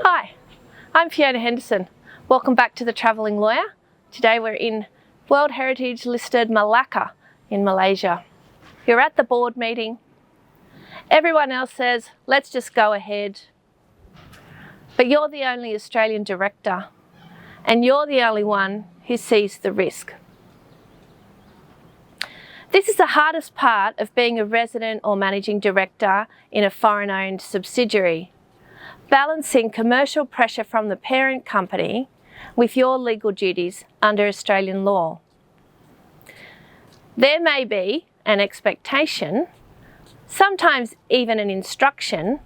Hi, I'm Fiona Henderson. Welcome back to The Travelling Lawyer. Today we're in World Heritage listed Malacca in Malaysia. You're at the board meeting. Everyone else says, let's just go ahead. But you're the only Australian director and you're the only one who sees the risk. This is the hardest part of being a resident or managing director in a foreign-owned subsidiary. Balancing commercial pressure from the parent company with your legal duties under Australian law. There may be an expectation, sometimes even an instruction,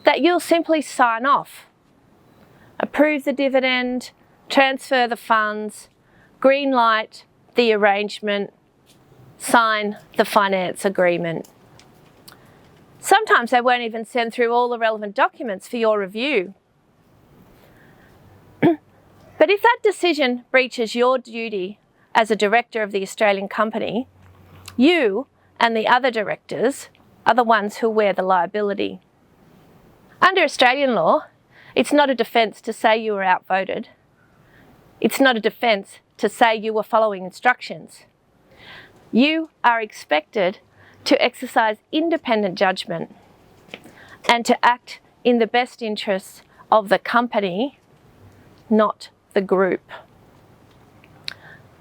that you'll simply sign off, approve the dividend, transfer the funds, green light the arrangement, sign the finance agreement. Sometimes they won't even send through all the relevant documents for your review. But if that decision breaches your duty as a director of the Australian company, you and the other directors are the ones who wear the liability. Under Australian law, it's not a defence to say you were outvoted. It's not a defence to say you were following instructions. You are expected to exercise independent judgment and to act in the best interests of the company, not the group.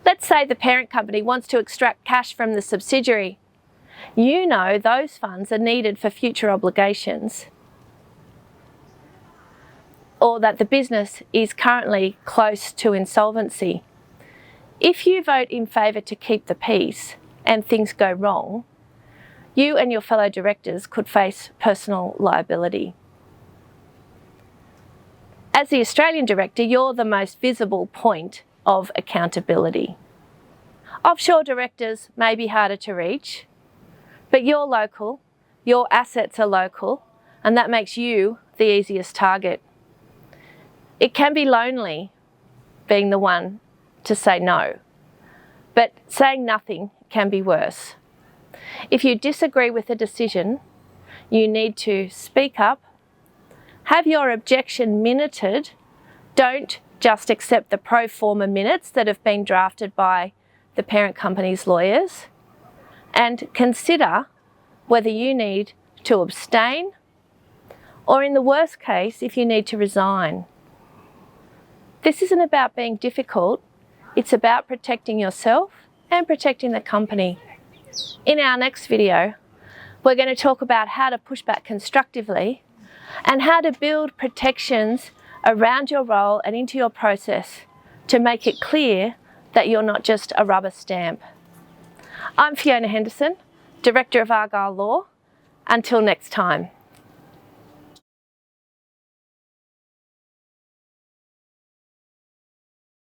Let's say the parent company wants to extract cash from the subsidiary. You know those funds are needed for future obligations, or that the business is currently close to insolvency. If you vote in favour to keep the peace and things go wrong, you and your fellow directors could face personal liability. As the Australian director, you're the most visible point of accountability. Offshore directors may be harder to reach, but you're local, your assets are local, and that makes you the easiest target. It can be lonely being the one to say no, but saying nothing can be worse. If you disagree with a decision, you need to speak up, have your objection minuted. Don't just accept the pro forma minutes that have been drafted by the parent company's lawyers, and consider whether you need to abstain or, in the worst case, if you need to resign. This isn't about being difficult, it's about protecting yourself and protecting the company. In our next video, we're going to talk about how to push back constructively and how to build protections around your role and into your process to make it clear that you're not just a rubber stamp. I'm Fiona Henderson, Director of Argyll Law. Until next time.